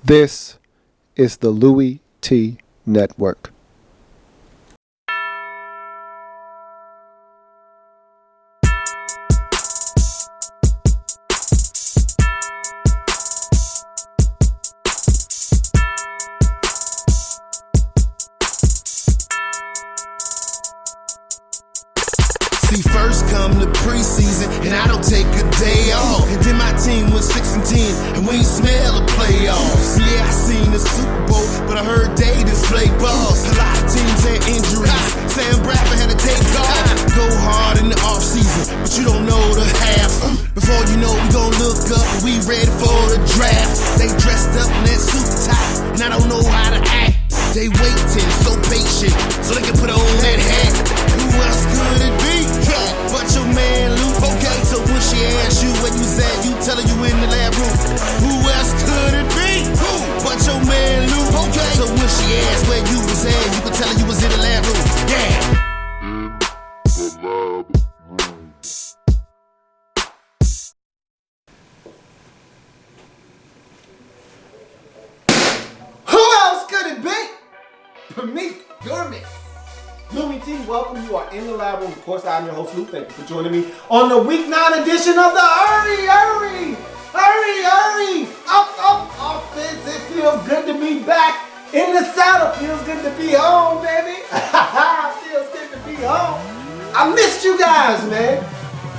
This is the Louie T Network. See, first come the preseason, and I don't take a day off. And then my team was 6-10, and we ain't smell the playoffs. Yeah, I seen the Super Bowl, but I heard they just play balls. A lot of teams had injuries. Sam Bradford had to take off. Go hard in the offseason, but you don't know the half. Before you know, we gon' look up, and we ready for the draft. They dressed up in that suit top, and I don't know how to act. They waiting, so patient, so they can put on that hat. Who else could it be? But your man Luke. Okay, so when she asks you where you was at, you tell her you in the lab room. Who else could it be? But your man Luke. Okay, so when she asks where you was at, you can tell her you was in the lab room. Yeah. Me, your man, Louie T, welcome. You are in the lab room. Of course, I'm your host, Luke. Thank you for joining me on the Week 9 edition of the Hurry Up offense. It feels good to be back in the saddle. Feels good to be home, baby. Feels good to be home. I missed you guys, man.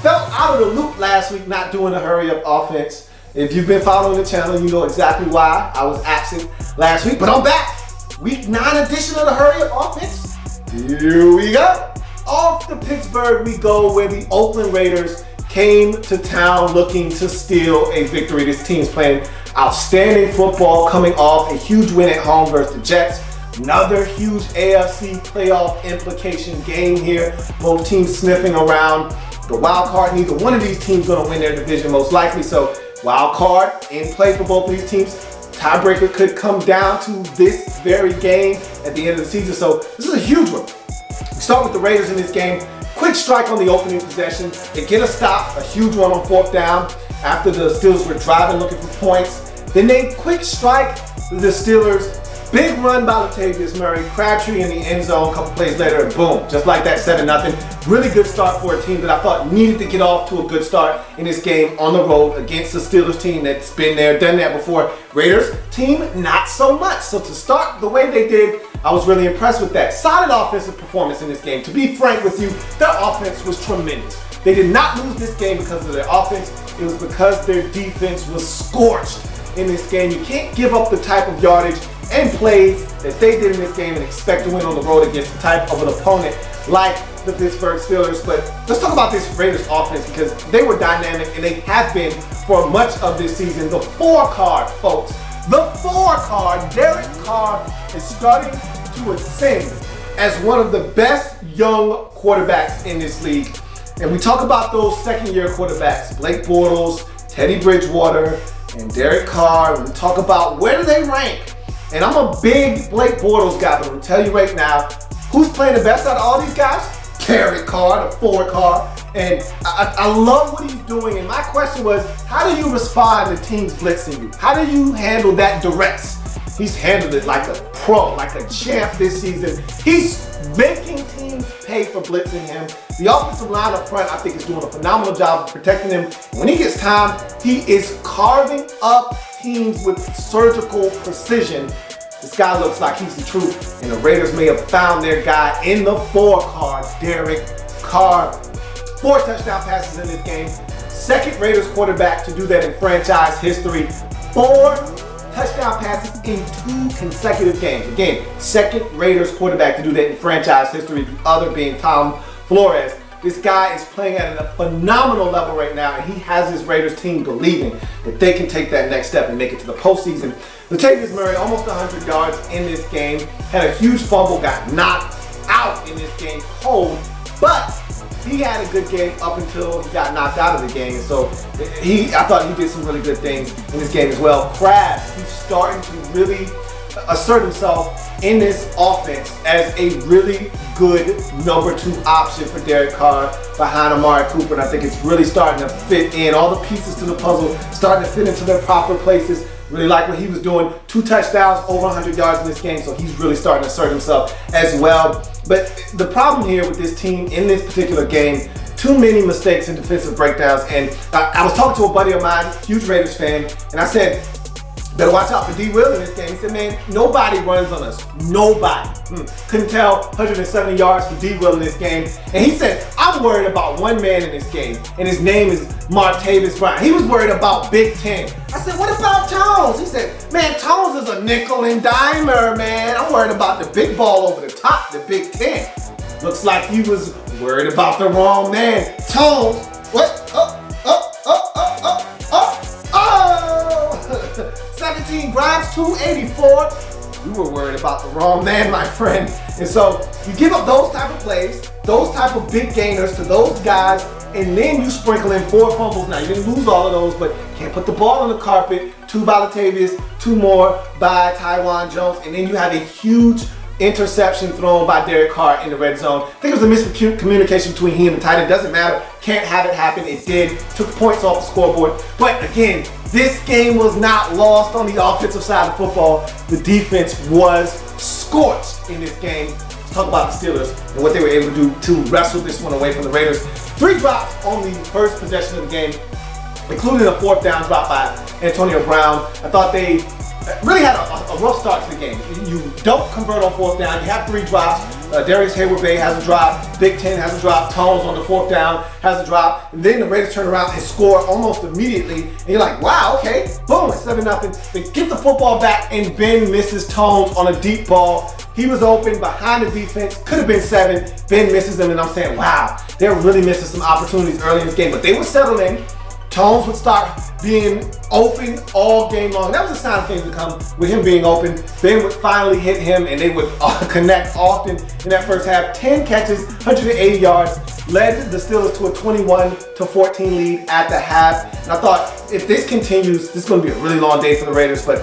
Felt out of the loop last week not doing the Hurry Up offense. If you've been following the channel, you know exactly why I was absent last week, but I'm back. Week 9 edition of the Hurry Up offense. Here we go. Off to Pittsburgh we go, where the Oakland Raiders came to town looking to steal a victory. This team's playing outstanding football, coming off a huge win at home versus the Jets. Another huge AFC playoff implication game here. Both teams sniffing around the wild card. Neither one of these teams going to win their division most likely. So wild card in play for both of these teams. Tiebreaker could come down to this very game at the end of the season. So this is a huge one. We start with the Raiders in this game. Quick strike on the opening possession. They get a stop, a huge one on 4th down after the Steelers were driving looking for points. Then they quick strike the Steelers. Big run by Latavius Murray. Crabtree in the end zone. A couple plays later, and boom, just like that, 7-0. Really good start for a team that I thought needed to get off to a good start in this game on the road against the Steelers team that's been there, done that before. Raiders team, not so much. So to start the way they did, I was really impressed with that. Solid offensive performance in this game. To be frank with you, their offense was tremendous. They did not lose this game because of their offense. It was because their defense was scorched in this game. You can't give up the type of yardage and plays that they did in this game and expect to win on the road against the type of an opponent like the Pittsburgh Steelers. But let's talk about this Raiders offense, because they were dynamic and they have been for much of this season. The 4 card, folks. The 4 card. Derek Carr is starting to ascend as one of the best young quarterbacks in this league. And we talk about those second-year quarterbacks, Blake Bortles, Teddy Bridgewater, and Derek Carr. We talk about where do they rank. And I'm a big Blake Bortles guy, but I'm going to tell you right now, who's playing the best out of all these guys? Derek Carr, the 4 Carr. And I love what he's doing. And my question was, how do you respond to teams blitzing you? How do you handle that duress? He's handled it like a pro, like a champ this season. He's making teams pay for blitzing him. The offensive line up front, I think, is doing a phenomenal job of protecting him. When he gets time, he is carving up teams with surgical precision. This guy looks like he's the truth, and the Raiders may have found their guy in the 4 card, Derek Carr. 4 touchdown passes in this game. Second Raiders quarterback to do that in franchise history. 4 touchdown passes in 2 consecutive games. Again, second Raiders quarterback to do that in franchise history, the other being Tom Flores. This guy is playing at a phenomenal level right now, and he has his Raiders team believing that they can take that next step and make it to the postseason. Latavius Murray, almost 100 yards in this game, had a huge fumble, got knocked out in this game cold, but he had a good game up until he got knocked out of the game. And so I thought he did some really good things in this game as well. Krabs, he's starting to really assert himself in this offense as a really good number 2 option for Derek Carr behind Amari Cooper. And I think it's really starting to fit in. All the pieces to the puzzle starting to fit into their proper places. Really like what he was doing. 2 touchdowns, over 100 yards in this game, so he's really starting to assert himself as well. But the problem here with this team in this particular game, too many mistakes and defensive breakdowns. And I was talking to a buddy of mine, huge Raiders fan, and I said, better watch out for D. Will in this game. He said, man, nobody runs on us. Nobody. Couldn't tell 170 yards for D. Will in this game. And he said, I'm worried about one man in this game, and his name is Martavis Bryant. He was worried about Big Ten. I said, what about Tones? He said, man, Tones is a nickel and dimer, man. I'm worried about the big ball over the top, the Big Ten. Looks like he was worried about the wrong man. Tones, what? 17 Grimes, 284. You were worried about the wrong man, my friend. And so you give up those type of plays, those type of big gainers to those guys, and then you sprinkle in 4 fumbles. Now you didn't lose all of those, but can't put the ball on the carpet. 2 by Latavius, 2 more by Tywan Jones, and then you have a huge interception thrown by Derek Carr in the red zone. I think it was a miscommunication between him and the tight end. Doesn't matter. Can't have it happen. It did. Took points off the scoreboard. But again, this game was not lost on the offensive side of football. The defense was scorched in this game. Let's talk about the Steelers and what they were able to do to wrestle this one away from the Raiders. 3 drops on the first possession of the game, including a 4th down drop by Antonio Brown. I thought they really had a rough start to the game. You don't convert on 4th down. You have 3 drops. Darius Hayward-Bay has a drop. Big Ten has a drop. Tones on the 4th down has a drop. And then the Raiders turn around and score almost immediately. And you're like, wow, okay. Boom, it's 7-0. They get the football back, and Ben misses Tones on a deep ball. He was open behind the defense. Could have been 7. Ben misses them, and I'm saying, wow, they're really missing some opportunities early in this game. But they would settle in. Tones would start being open all game long. That was a sign of things to come with him being open. Ben would finally hit him, and they would connect often in that first half. 10 catches, 180 yards, led the Steelers to a 21-14 lead at the half. And I thought, if this continues, this is going to be a really long day for the Raiders, but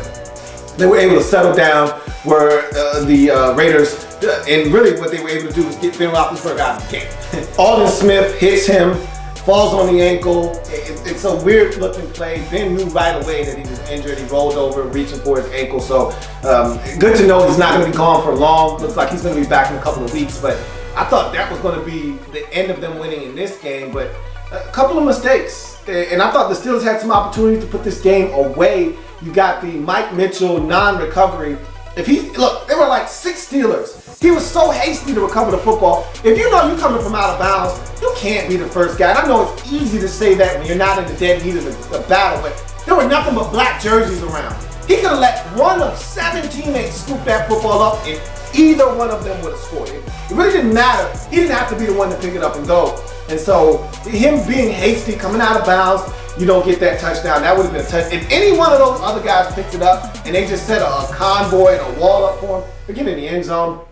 they were able to settle down where the Raiders, and really what they were able to do was get Ben Roethlisberger out of the game. Aldon Smith hits him, falls on the ankle. It's a weird looking play. Ben knew right away that he was injured. He rolled over, reaching for his ankle. So good to know he's not going to be gone for long. Looks like he's going to be back in a couple of weeks. But I thought that was going to be the end of them winning in this game. But a couple of mistakes. And I thought the Steelers had some opportunity to put this game away. You got the Mike Mitchell non-recovery. Look, there were like 6 Steelers. He was so hasty to recover the football. If you know you're coming from out of bounds, you can't be the first guy. And I know it's easy to say that when you're not in the dead heat of the battle, but there were nothing but black jerseys around. He could have let one of 7 teammates scoop that football up, and either one of them would have scored it. It really didn't matter. He didn't have to be the one to pick it up and go. And so him being hasty, coming out of bounds, you don't get that touchdown. That would have been a touchdown. If any one of those other guys picked it up and they just set a convoy and a wall up for him, they're getting in the end zone.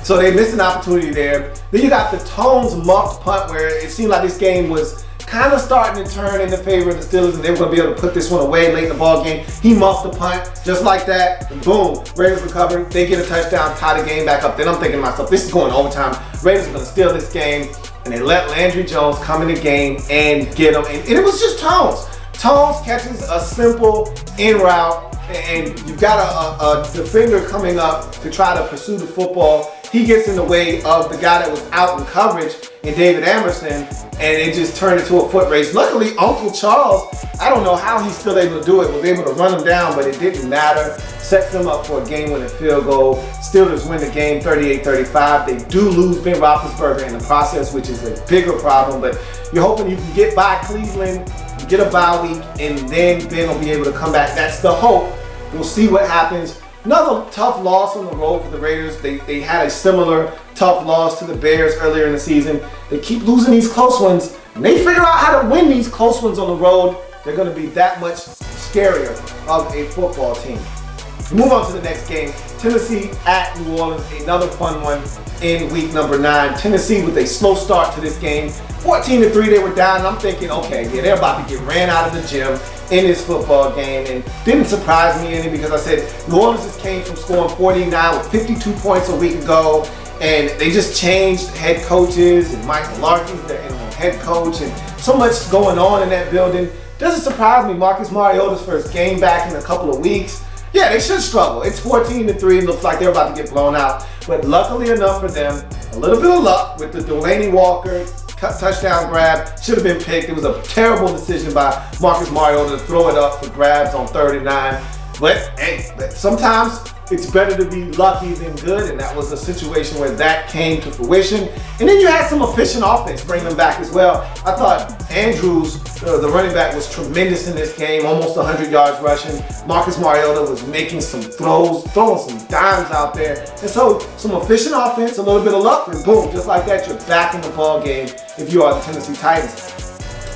So they missed an opportunity there. Then you got the Tones muffed punt where it seemed like this game was kind of starting to turn in the favor of the Steelers, and they were going to be able to put this one away late in the ball game. He muffed the punt just like that, and boom, Raiders recover. They get a touchdown, tie the game back up. Then I'm thinking to myself, this is going overtime. Raiders are going to steal this game, and they let Landry Jones come in the game and get him. And it was just Tones. Tones catches a simple in route, and you've got a defender coming up to try to pursue the football. He gets in the way of the guy that was out in coverage in David Amerson, and it just turned into a foot race. Luckily, Uncle Charles, I don't know how he's still able to do it, was able to run him down, but it didn't matter. Sets them up for a game-winning field goal. Steelers win the game 38-35. They do lose Ben Roethlisberger in the process, which is a bigger problem, but you're hoping you can get by Cleveland, get a bye week, and then Ben will be able to come back. That's the hope. We'll see what happens. Another tough loss on the road for the Raiders. They had a similar tough loss to the Bears earlier in the season. They keep losing these close ones, and they figure out how to win these close ones on the road. They're going to be that much scarier of a football team. Move on to the next game. Tennessee at New Orleans, another fun one in week number 9. Tennessee with a slow start to this game. 14-3, they were down, and I'm thinking, okay, yeah, they're about to get ran out of the gym in this football game, and didn't surprise me any because I said New Orleans just came from scoring 49 with 52 points a week ago, and they just changed head coaches, and Mike Mularkey's their interim head coach, and so much going on in that building. doesn't surprise me. Marcus Mariota's first game back in a couple of weeks. Yeah, they should struggle. It's 14-3. It looks like they're about to get blown out. But luckily enough for them, a little bit of luck with the Delaney Walker touchdown grab. Should have been picked. It was a terrible decision by Marcus Mariota to throw it up for grabs on 3rd and 9. But hey, sometimes it's better to be lucky than good, and that was a situation where that came to fruition. And then you had some efficient offense bring them back as well. I thought Andrews, the running back, was tremendous in this game, almost 100 yards rushing. Marcus Mariota was making some throws, throwing some dimes out there. And so some efficient offense, a little bit of luck, and boom, just like that, you're back in the ball game if you are the Tennessee Titans.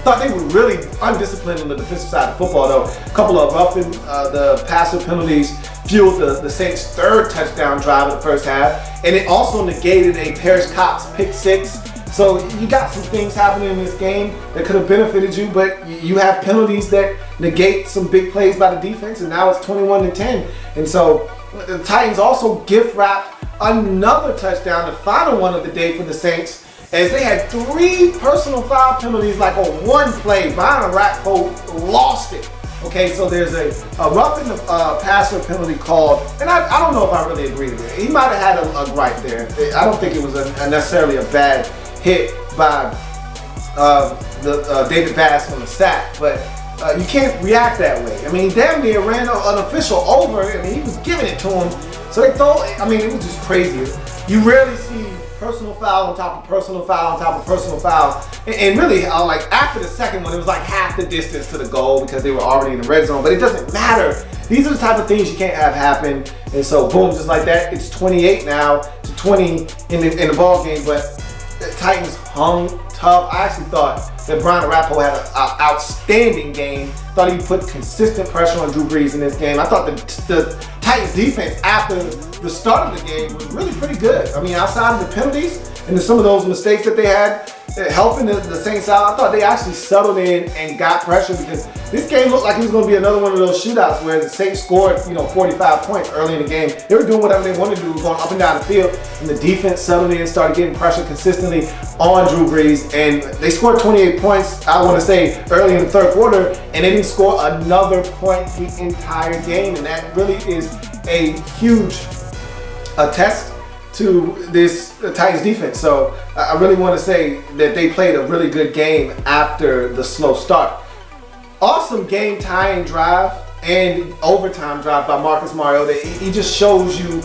Thought they were really undisciplined on the defensive side of football, though. A couple of roughing the passer penalties fueled the Saints' 3rd touchdown drive in the first half, and it also negated a Paris Cox pick 6. So you got some things happening in this game that could have benefited you, but you have penalties that negate some big plays by the defense, and now it's 21-10. And so the Titans also gift wrapped another touchdown, the final one of the day for the Saints, as they had 3 personal foul penalties like on one play. Brian Orakpo lost it. Okay, so there's a roughing the passer penalty called, and I don't know if I really agree with it. He might have had a gripe there. I don't think it was necessarily a bad hit by David Bass on the sack, but you can't react that way. I mean, damn near ran an official over. I mean, he was giving it to him. So they thought, I mean, it was just crazy. You rarely see personal foul on top of personal foul on top of personal foul. And really, like after the second one, it was like half the distance to the goal because they were already in the red zone. But it doesn't matter. These are the type of things you can't have happen. And so, boom, just like that, it's 28 now to 20 in the ball game. But the Titans hung tough. I actually thought that Brian Orakpo had an outstanding game. Thought he put consistent pressure on Drew Brees in this game. I thought the Titans defense after the start of the game was really pretty good. I mean, outside of the penalties and some of those mistakes that they had, helping the Saints out, I thought they actually settled in and got pressure, because this game looked like it was going to be another one of those shootouts where the Saints scored, 45 points early in the game. They were doing whatever they wanted to do, going up and down the field, and the defense settled in and started getting pressure consistently on Drew Brees, and they scored 28 points, I want to say, early in the third quarter, and they didn't score another point the entire game, and that really is a huge test to this Titans defense. So I really want to say that they played a really good game after the slow start. Awesome game tying drive and overtime drive by Marcus Mariota. He just shows you,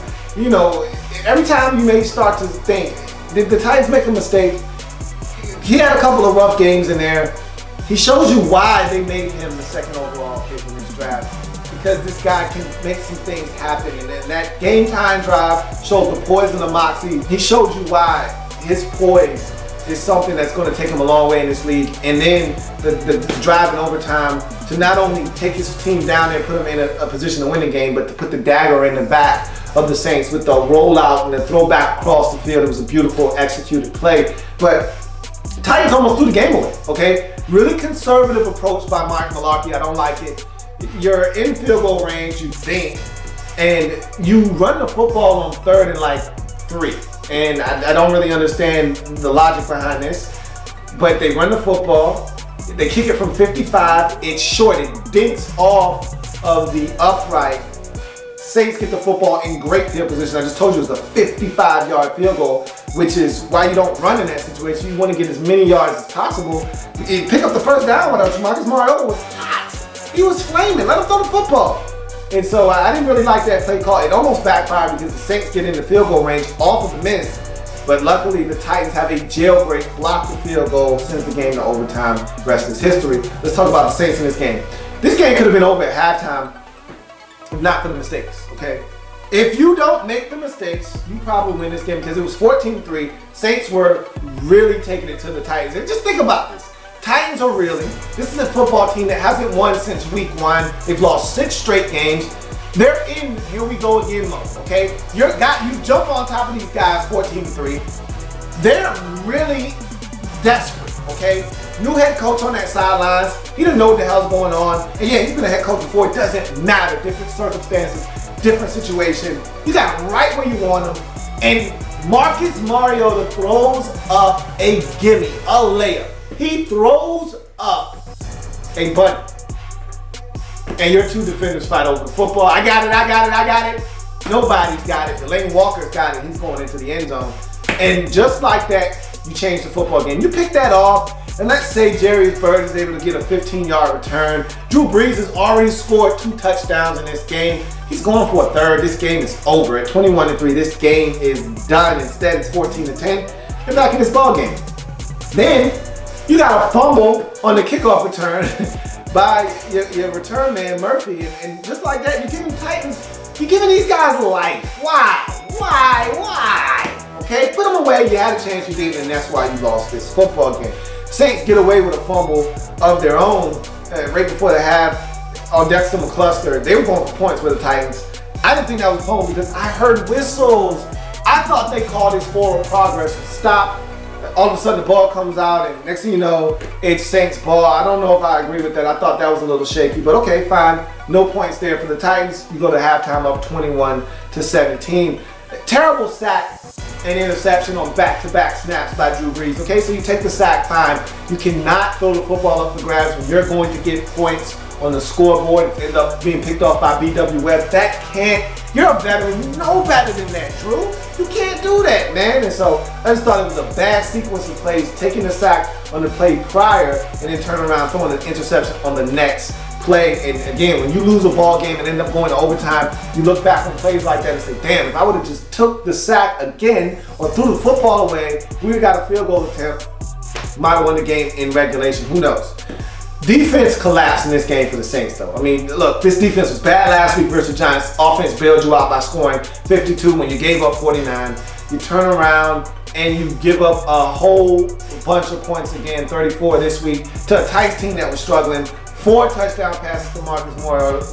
every time you may start to think, did the Titans make a mistake? He had a couple of rough games in there. He shows you why they made him the 2nd overall pick in this draft. Because this guy can make some things happen, and then that game time drive shows the poise and the moxie. He showed you why his poise is something that's going to take him a long way in this league. And then the drive in overtime to not only take his team down there and put him in a position to win the game, but to put the dagger in the back of the Saints with the rollout and the throwback across the field. It was a beautiful executed play. But the Titans almost threw the game away, okay? Really conservative approach by Mike Mularkey. I don't like it. You're in field goal range, you think, and you run the football on 3rd and like 3. And I don't really understand the logic behind this, but they run the football, they kick it from 55, it's short, it dinks off of the upright. Saints get the football in great field position. I just told you it was a 55-yard field goal, which is why you don't run in that situation. You want to get as many yards as possible. You pick up the first down without Marcus Mariota was hot. He was flaming. Let him throw the football. And so I didn't really like that play call. It almost backfired because the Saints get into field goal range off of the miss. But luckily, the Titans have a jailbreak, blocked the field goal, sends the game to overtime. Rest is history. Let's talk about the Saints in this game. This game could have been over at halftime if not for the mistakes, okay? If you don't make the mistakes, you probably win this game, because it was 14-3. Saints were really taking it to the Titans. And just think about this. Titans are reeling. This is a football team that hasn't won since week 1. They've lost 6 straight games. They're in here we go again mode, okay? You jump on top of these guys 14-3. They're really desperate, okay? New head coach on that sidelines. He didn't know what the hell's going on. And yeah, he's been a head coach before. It doesn't matter. Different circumstances, different situation. You got him right where you want him. And Marcus Mariota throws up a gimme, a layup. He throws up a bunny, and your two defenders fight over the football. I got it. Nobody's got it. Delaney Walker's got it. He's going into the end zone. And just like that, you change the football game. You pick that off, and let's say Jerry Bird is able to get a 15-yard return. Drew Brees has already scored 2 touchdowns in this game. He's going for a third. This game is over. At 21-3, this game is done. Instead, it's 14-10. You're back in this ball game. Then you got a fumble on the kickoff return by your return man Murphy, and just like that, you're giving Titans, you're giving these guys life. Why? Okay, put them away. You had a chance, you didn't, and that's why you lost this football game. Saints get away with a fumble of their own right before the half on Dexter McCluster. They were going for points with the Titans. I didn't think that was a fumble because I heard whistles. I thought they called this forward progress stop. All of a sudden the ball comes out, and next thing you know, it's Saints ball. I don't know if I agree with that. I thought that was a little shaky, but okay, fine. No points there for the Titans. You go to halftime up 21-17. Terrible sack and interception on back-to-back snaps by Drew Brees. Okay, so you take the sack, fine. You cannot throw the football up for grabs when you're going to get points on the scoreboard. It end up being picked off by B.W. Webb. That can't. You're a veteran. You know better than that, Drew. You can't do that, man. And so I just thought it was a bad sequence of plays, taking the sack on the play prior and then turn around throwing an interception on the next play. And again, when you lose a ball game and end up going to overtime, you look back on plays like that and say, damn, if I would have just took the sack again or threw the football away, we would have got a field goal attempt. Might have won the game in regulation. Who knows? Defense collapsed in this game for the Saints, though. I mean, look, this defense was bad last week versus the Giants. Offense bailed you out by scoring 52 when you gave up 49. You turn around and you give up a whole bunch of points again, 34 this week, to a Titans team that was struggling. 4 touchdown passes to Marcus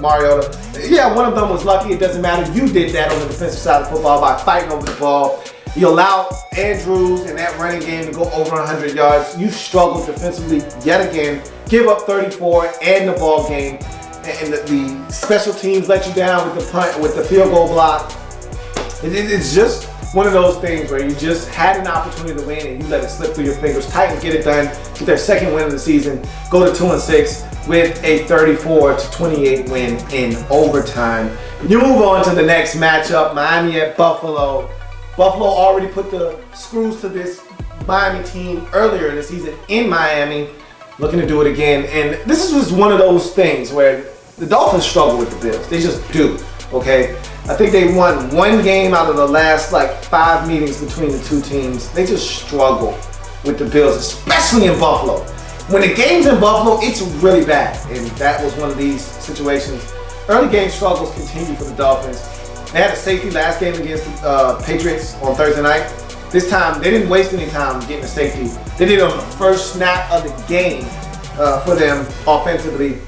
Mariota. Yeah, one of them was lucky. It doesn't matter. You did that on the defensive side of football by fighting over the ball. You allow Andrews and that running game to go over 100 yards. You struggled defensively yet again. Give up 34 and the ball game. And the special teams let you down with the punt, with the field goal block. It's just one of those things where you just had an opportunity to win and you let it slip through your fingers. Titans get it done, get their second win of the season, go to 2-6 with a 34-28 win in overtime. You move on to the next matchup, Miami at Buffalo. Buffalo already put the screws to this Miami team earlier in the season in Miami, looking to do it again. And this is just one of those things where the Dolphins struggle with the Bills. They just do, okay? I think they won 1 game out of the last 5 meetings between the two teams. They just struggle with the Bills, especially in Buffalo. When the game's in Buffalo, it's really bad. And that was one of these situations. Early game struggles continue for the Dolphins. They had a safety last game against the Patriots on Thursday night. This time, they didn't waste any time getting a safety. They did it on the first snap of the game for them offensively.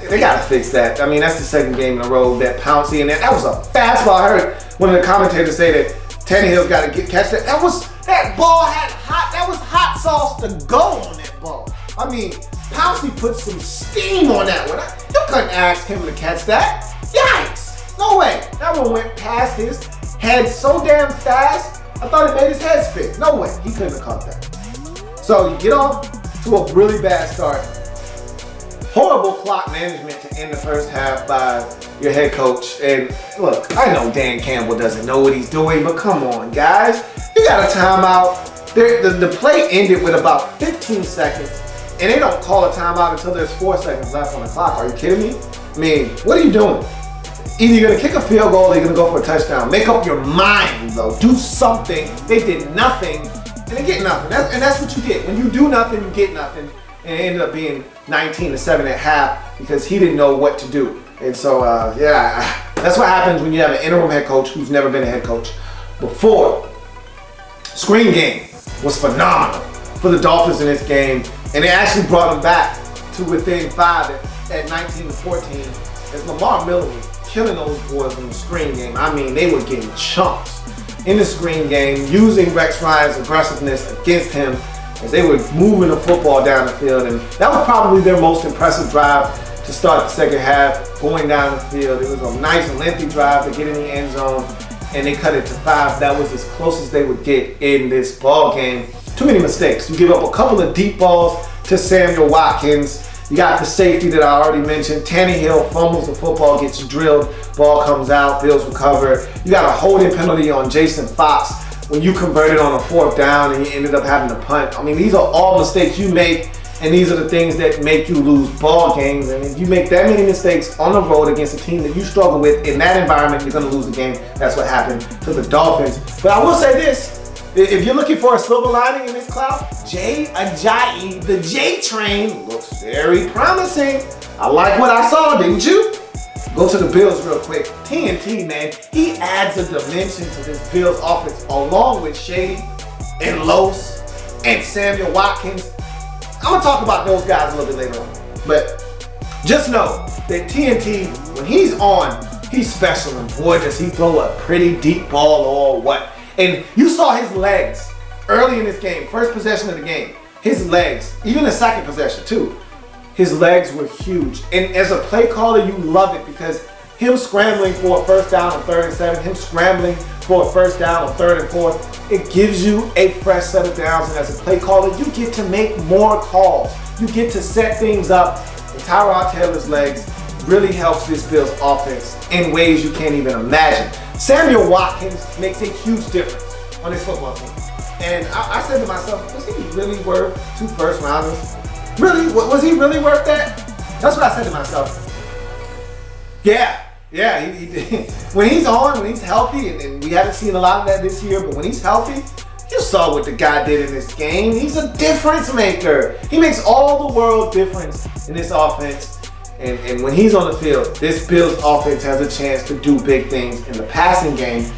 They got to fix that. I mean, that's the second game in a row that Pouncey and that was a fastball. I heard one of the commentators say that Tannehill's got to catch that. That ball had that was hot sauce to go on that ball. I mean, Pouncey put some steam on that one. You couldn't ask him to catch that. Yikes! No way. That one went past his head so damn fast, I thought it made his head spin. No way. He couldn't have caught that. So you get off to a really bad start. Horrible clock management to end the first half by your head coach. And look, I know Dan Campbell doesn't know what he's doing, but come on, guys. You got a timeout. The play ended with about 15 seconds, and they don't call a timeout until there's 4 seconds left on the clock. Are you kidding me? I mean, what are you doing? Either you're going to kick a field goal or you're going to go for a touchdown. Make up your mind, though. Do something. They did nothing, and they get nothing. And that's what you get. When you do nothing, you get nothing. And it ended up being 19-7 at half because he didn't know what to do. And so, yeah, that's what happens when you have an interim head coach who's never been a head coach before. Screen game was phenomenal for the Dolphins in this game, and they actually brought them back to within 5 at 19-14 as Lamar Miller was killing those boys in the screen game. I mean, they were getting chunks in the screen game, using Rex Ryan's aggressiveness against him as they were moving the football down the field. And that was probably their most impressive drive to start the second half, going down the field. It was a nice lengthy drive to get in the end zone, and they cut it to 5. That was as close as they would get in this ball game. Too many mistakes. You give up a couple of deep balls to Samuel Watkins. You got the safety that I already mentioned. Tannehill fumbles the football, gets drilled, ball comes out, Bills recover. You got a holding penalty on Jason Fox when you converted on a 4th down and you ended up having to punt. I mean, these are all mistakes you make, and these are the things that make you lose ball games. And if you make that many mistakes on the road against a team that you struggle with in that environment, you're going to lose the game. That's what happened to the Dolphins. But I will say this. If you're looking for a silver lining in this cloud, Jay Ajayi, the J train, looks very promising. I like what I saw, didn't you? Go to the Bills real quick. TNT, man, he adds a dimension to this Bills offense along with Shady and Los and Samuel Watkins. I'm gonna talk about those guys a little bit later on. But just know that TNT, when he's on, he's special, and boy, does he throw a pretty deep ball or what. And you saw his legs early in this game, first possession of the game. His legs, even the second possession too, his legs were huge. And as a play caller, you love it because him scrambling for a first down on 3rd and 7, him scrambling for a first down on 3rd and 4th, it gives you a fresh set of downs. And as a play caller, you get to make more calls. You get to set things up. And Tyrod Taylor's legs really helps this Bills offense in ways you can't even imagine. Samuel Watkins makes a huge difference on this football team. And I said to myself, was he really worth 2 first rounders? Really? Was he really worth that? That's what I said to myself. Yeah, he did. When he's on, when he's healthy, and we haven't seen a lot of that this year, but when he's healthy, you saw what the guy did in this game. He's a difference maker. He makes all the world difference in this offense. And when he's on the field, this Bills offense has a chance to do big things in the passing game.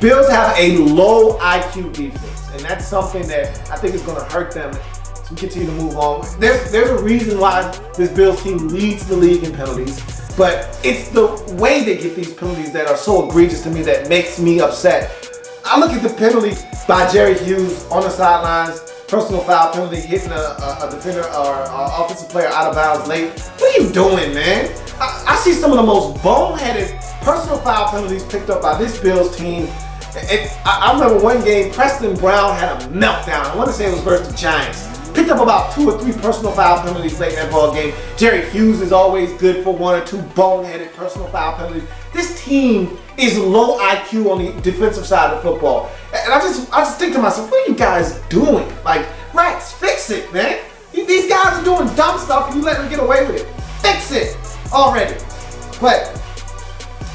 Bills have a low IQ defense, and that's something that I think is going to hurt them as we continue to move on. There's a reason why this Bills team leads the league in penalties, but it's the way they get these penalties that are so egregious to me that makes me upset. I look at the penalty by Jerry Hughes on the sidelines. Personal foul penalty, hitting a defender or offensive player out of bounds late. What are you doing, man? I see some of the most boneheaded personal foul penalties picked up by this Bills team. I remember one game, Preston Brown had a meltdown. I want to say it was versus the Giants. Picked up about 2 or 3 personal foul penalties late in that ball game. Jerry Hughes is always good for 1 or 2 boneheaded personal foul penalties. This team is low IQ on the defensive side of football. And I just think to myself, what are you guys doing? Like, Rex, fix it, man. These guys are doing dumb stuff and you let them get away with it. Fix it already. But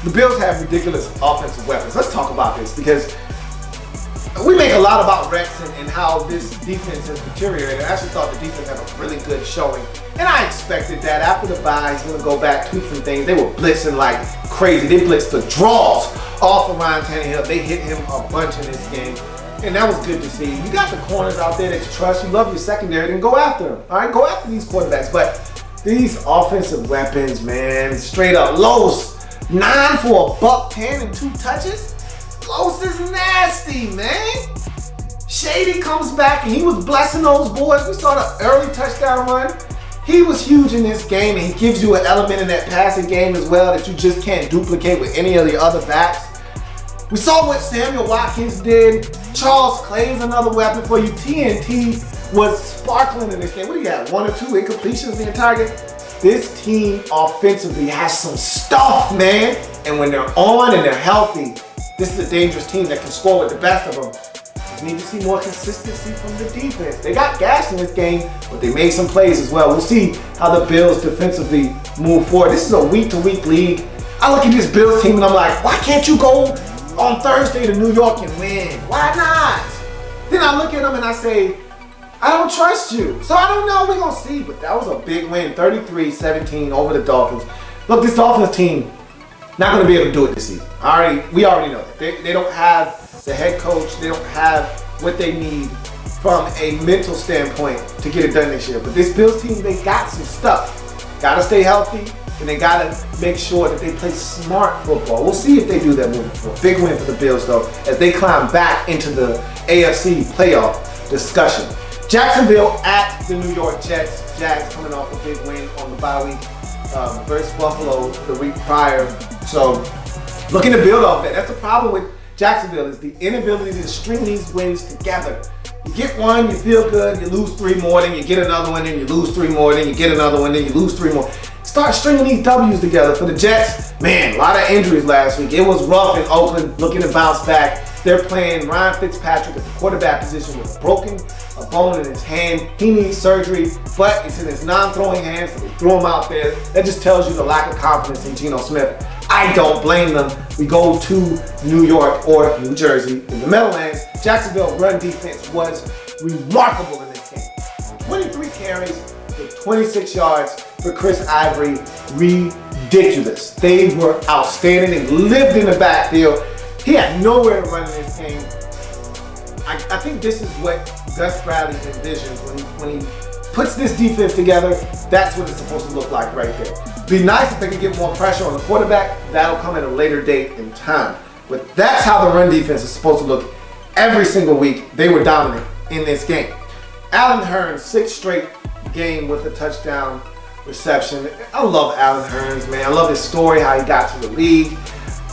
the Bills have ridiculous offensive weapons. Let's talk about this because we make a lot about Rex and how this defense has deteriorated. I actually thought the defense had a really good showing. And I expected that after the bye, he's going to go back, tweak some things. They were blitzing like crazy. They blitzed the draws off of Ryan Tannehill. They hit him a bunch in this game. And that was good to see. You got the corners out there that you trust. You love your secondary. Then go after them. All right, go after these quarterbacks. But these offensive weapons, man, straight up. Los, 9 for $110 and 2 touches. Los is nasty, man. Shady comes back and he was blessing those boys. We saw the early touchdown run. He was huge in this game, and he gives you an element in that passing game as well that you just can't duplicate with any of the other backs. We saw what Samuel Watkins did. Charles Clay is another weapon for you. TNT was sparkling in this game. What do you got? 1 or 2 incompletions the entire game? This team offensively has some stuff, man. And when they're on and they're healthy, this is a dangerous team that can score with the best of them. Just need to see more consistency from the defense. They got gas in this game, but they made some plays as well. We'll see how the Bills defensively move forward. This is a week-to-week league. I look at this Bills team and I'm like, why can't you go on Thursday to New York and win? Why not? Then I look at them and I say, I don't trust you. So I don't know. We're going to see. But that was a big win, 33-17 over the Dolphins. Look, this Dolphins team, not going to be able to do it this season. We already know that. They don't have the head coach. They don't have what they need from a mental standpoint to get it done this year. But this Bills team, they got some stuff. Got to stay healthy, and they got to make sure that they play smart football. We'll see if they do that moving forward. Big win for the Bills, though, as they climb back into the AFC playoff discussion. Jacksonville at the New York Jets. Jags coming off a big win on the bye week versus Buffalo the week prior. So looking to build off that. That's the problem with Jacksonville, is the inability to string these wins together. You get one, you feel good, you lose 3 more, then you get another one, then you lose 3 more, then you get another one, then you lose 3 more. Start stringing these W's together. For the Jets, man, a lot of injuries last week. It was rough in Oakland, looking to bounce back. They're playing Ryan Fitzpatrick at the quarterback position with a bone in his hand. He needs surgery, but it's in his non-throwing hand, so they threw him out there. That just tells you the lack of confidence in Geno Smith. I don't blame them. We go to New York or New Jersey in the Meadowlands. Jacksonville run defense was remarkable in this game. 23 carries with 26 yards for Chris Ivory. Ridiculous. They were outstanding. They lived in the backfield. He had nowhere to run in this game. I think this is what Gus Bradley envisions when he puts this defense together. That's what it's supposed to look like right there. Be nice if they could get more pressure on the quarterback. That'll come at a later date in time. But that's how the run defense is supposed to look every single week. They were dominant in this game. Allen Hurns, 6th straight game with a touchdown reception. I love Allen Hurns, man. I love his story, how he got to the league.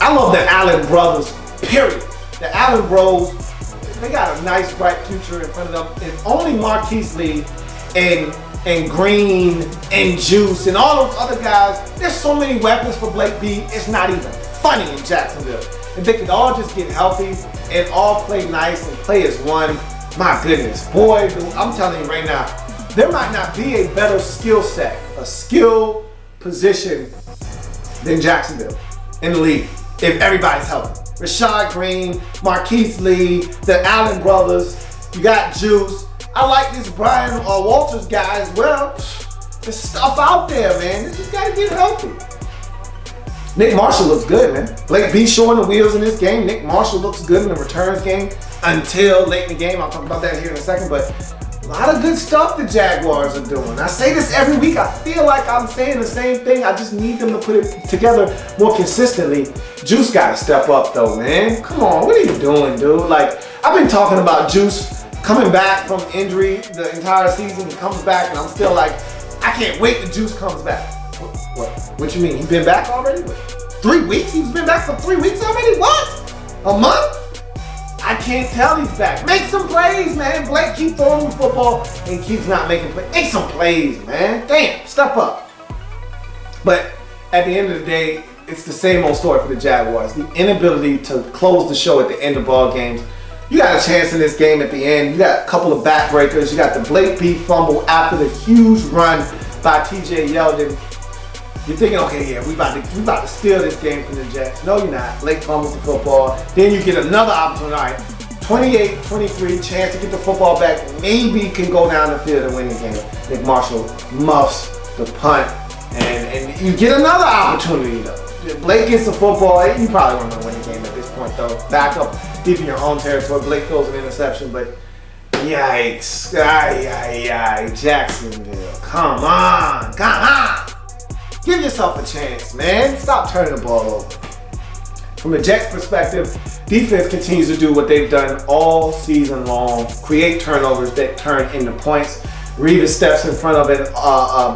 I love the Allen brothers, period. The Allen bros, they got a nice, bright future in front of them. If only Marquise Lee and Green and Juice and all those other guys, there's so many weapons for Blake B. It's not even funny in Jacksonville. If they could all just get healthy and all play nice and play as one, my goodness. Boy, I'm telling you right now, there might not be a better skill set, a skill position than Jacksonville in the league if everybody's healthy. Rashad Green, Marquise Lee, the Allen brothers, you got Juice. I like this Brian Walters guy as well. There's stuff out there, man. They just gotta get healthy. Nick Marshall looks good, man. Blake B showing the wheels in this game. Nick Marshall looks good in the returns game until late in the game. I'll talk about that here in a second, but a lot of good stuff the Jaguars are doing. I say this every week. I feel like I'm saying the same thing. I just need them to put it together more consistently. Juice got to step up though, man. Come on, what are you doing, dude? Like, I've been talking about Juice coming back from injury the entire season. He comes back and I'm still like, I can't wait till Juice comes back. What you mean? He been back already? 3 weeks? He's been back for 3 weeks already? What? A month? I can't tell he's back. Make some plays, man. Blake keep throwing the football and keeps not making plays. Make some plays, man. Damn, step up. But at the end of the day, it's the same old story for the Jaguars. The inability to close the show at the end of ball games. You got a chance in this game at the end. You got a couple of backbreakers. You got the Blake B fumble after the huge run by TJ Yeldon. You're thinking, okay, yeah, we about to steal this game from the Jets. No, you're not. Blake fumbles the football. Then you get another opportunity. All right, 28-23, chance to get the football back. Maybe can go down the field and win the game. Nick Marshall muffs the punt, and you get another opportunity though. Blake gets the football. You probably won't win the game at this point though. Back up deep in your own territory. Blake throws an interception, but yikes! Jacksonville, come on! Give yourself a chance, man. Stop turning the ball over. From the Jets' perspective, defense continues to do what they've done all season long. Create turnovers that turn into points. Reeves steps in front of it.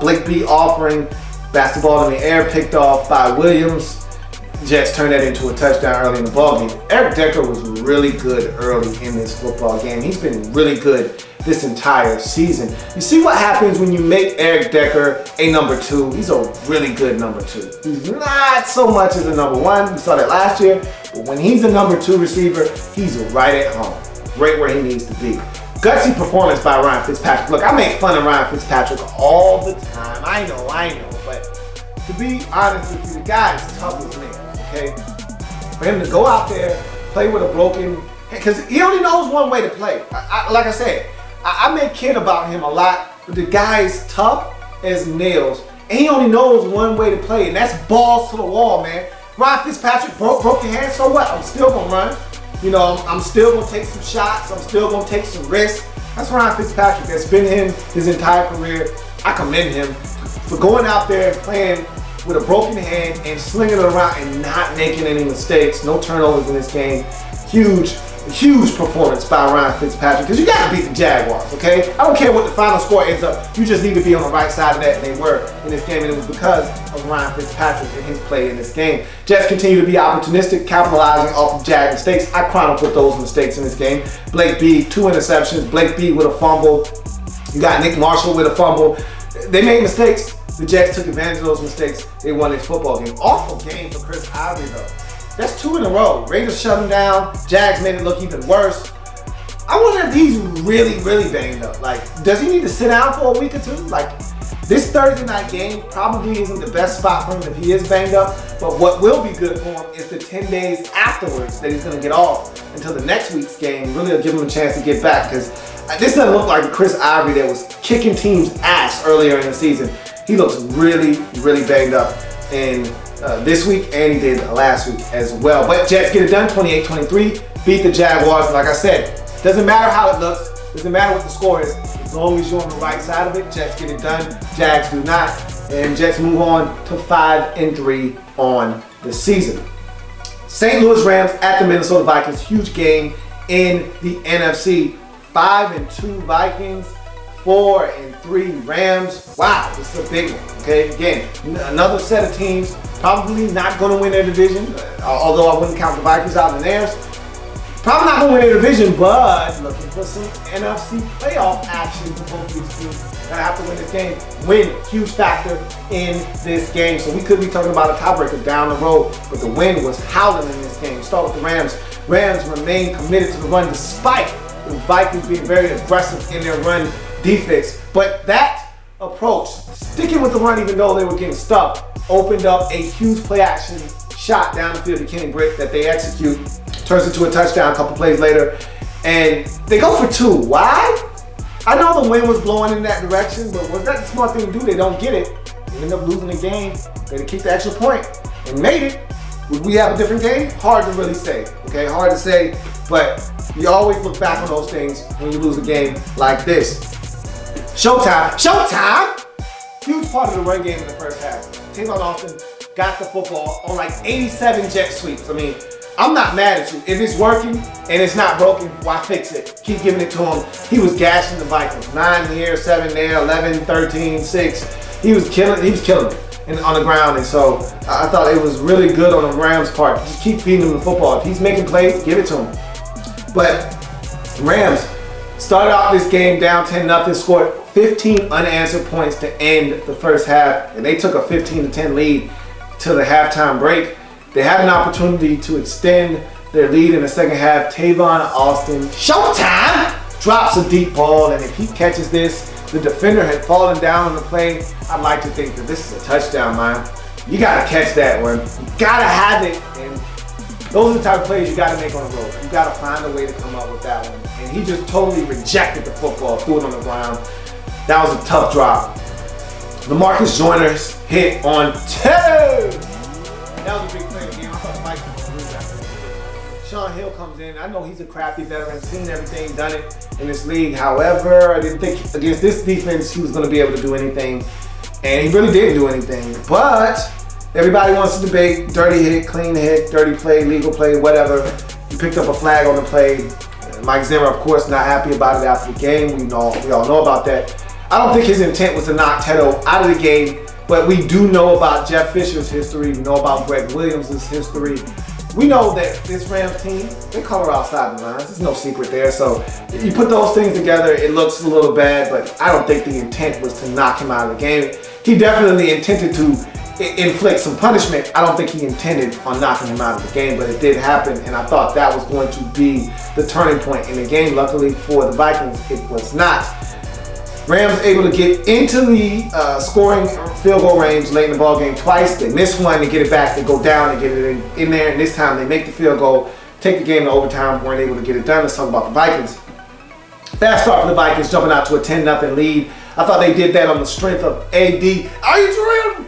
Blake B offering basketball in the air, picked off by Williams. Jets turned that into a touchdown early in the ballgame. Eric Decker was really good early in this football game. He's been really good this entire season. You see what happens when you make Eric Decker a number 2. He's a really good number 2. He's not so much as a number 1. We saw that last year. But when he's a number 2 receiver, he's right at home. Right where he needs to be. Gutsy performance by Ryan Fitzpatrick. Look, I make fun of Ryan Fitzpatrick all the time. I know. But to be honest with you, the guy is tough as nails. Okay, for him to go out there, play with a broken, because he only knows one way to play. Like I said, I make kid about him a lot, but the guy is tough as nails, and he only knows one way to play, and that's balls to the wall, man. Ryan Fitzpatrick broke your hand, so what? I'm still gonna run. You know, I'm still gonna take some shots. I'm still gonna take some risks. That's Ryan Fitzpatrick. That's been him his entire career. I commend him for going out there and playing with a broken hand and slinging it around and not making any mistakes. No turnovers in this game. Huge huge performance by Ryan Fitzpatrick, because you got to beat the Jaguars, okay? I don't care what the final score ends up. You just need to be on the right side of that, and they were in this game, and it was because of Ryan Fitzpatrick and his play in this game. Jets continue to be opportunistic, capitalizing off of Jag mistakes. I chronicled those mistakes in this game. Blake B, 2 interceptions. Blake B with a fumble. You got Nick Marshall with a fumble. They made mistakes. The Jets took advantage of those mistakes. They won this football game. Awful game for Chris Ivory, though. That's 2 in a row. Raiders shut him down. Jags made it look even worse. I wonder if he's really, really banged up. Like, does he need to sit down for a week or two? Like, this Thursday night game probably isn't the best spot for him if he is banged up. But what will be good for him is the 10 days afterwards that he's going to get off until the next week's game. Really will give him a chance to get back, because this doesn't look like the Chris Ivory that was kicking teams' ass earlier in the season. He looks really, really banged up in this week, and he did last week as well. But Jets get it done, 28-23, beat the Jaguars. Like I said, doesn't matter how it looks, doesn't matter what the score is, as long as you're on the right side of it. Jets get it done, Jags do not, and Jets move on to 5-3 on the season. St. Louis Rams at the Minnesota Vikings, huge game in the NFC. 5-2 Vikings, 4-3 Rams. Wow, this is a big one. Okay, again, another set of teams probably not going to win their division, although I wouldn't count the Vikings out in theirs. Probably not going to win their division, but looking for some NFC playoff action for both these teams. Gonna have to win this game. Win, huge factor in this game. So we could be talking about a tiebreaker down the road, but the wind was howling in this game. Start with the Rams. Rams remain committed to the run despite the Vikings being very aggressive in their run defense. But that approach, sticking with the run even though they were getting stuck, opened up a huge play action shot down the field to Kenny Britt that they execute. Turns into a touchdown a couple plays later. And they go for 2. Why? I know the wind was blowing in that direction, but was that the smart thing to do? They don't get it. They end up losing the game. They kicked the extra point and made it. Would we have a different game? Hard to really say. Okay, hard to say. But you always look back on those things when you lose a game like this. Showtime. Showtime! Huge part of the run game in the first half. Tavon Austin got the football on like 87 jet sweeps. I mean, I'm not mad at you. If it's working and it's not broken, why fix it? Keep giving it to him. He was gashing the Vikings. 9 here, 7 there, 11, 13, 6. He was killing it on the ground. And so I thought it was really good on the Rams' part. Just keep feeding him the football. If he's making plays, give it to him. But Rams started out this game down 10-0, scored 15 unanswered points to end the first half, and they took a 15-10 lead till the halftime break. They had an opportunity to extend their lead in the second half. Tavon Austin, showtime, drops a deep ball, and if he catches this, the defender had fallen down on the play. I'd like to think that this is a touchdown, man. You gotta catch that one. You gotta have it, and those are the type of plays you gotta make on the road. You gotta find a way to come up with that one. And he just totally rejected the football, threw it on the ground. That was a tough drop. LaMarcus Joyner's hit on 2. That was a big play of the game. I thought Mike was going to lose that. Sean Hill comes in. I know he's a crafty veteran, seen everything, done it in this league. However, I didn't think against this defense he was going to be able to do anything. And he really didn't do anything. But everybody wants to debate dirty hit, clean hit, dirty play, legal play, whatever. He picked up a flag on the play. Mike Zimmer, of course, not happy about it after the game. We all know about that. I don't think his intent was to knock Teto out of the game. But we do know about Jeff Fisher's history. We know about Greg Williams' history. We know that this Rams team, they color outside the lines. There's no secret there. So if you put those things together, it looks a little bad, but I don't think the intent was to knock him out of the game. He definitely intended to inflict some punishment. I don't think he intended on knocking him out of the game, but it did happen, and I thought that was going to be the turning point in the game. Luckily for the Vikings, it was not. Rams able to get into the scoring field goal range late in the ball game twice. They miss one, they get it back, they go down, they get it in there, and this time they make the field goal, take the game to overtime, weren't able to get it done. Let's talk about the Vikings. Fast start for the Vikings, jumping out to a 10-0 lead. I thought they did that on the strength of A.D. Adrian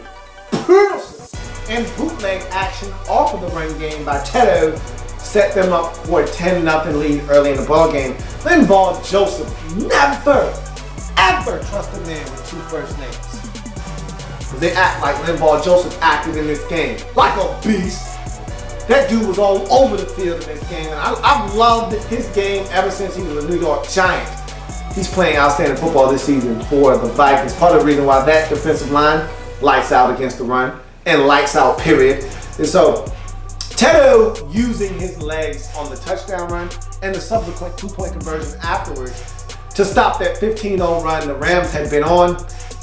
Peterson and bootleg action off of the run game by Teto set them up for a 10-0 lead early in the ball game. Linval Joseph never trust a man with 2 first names. They act like Linval Joseph acted in this game. Like a beast. That dude was all over the field in this game, and I've loved his game ever since he was a New York Giant. He's playing outstanding football this season for the Vikings. Part of the reason why that defensive line lights out against the run, and lights out, period. And so, Tedo using his legs on the touchdown run and the subsequent 2-point conversion afterwards to stop that 15-0 run the Rams had been on,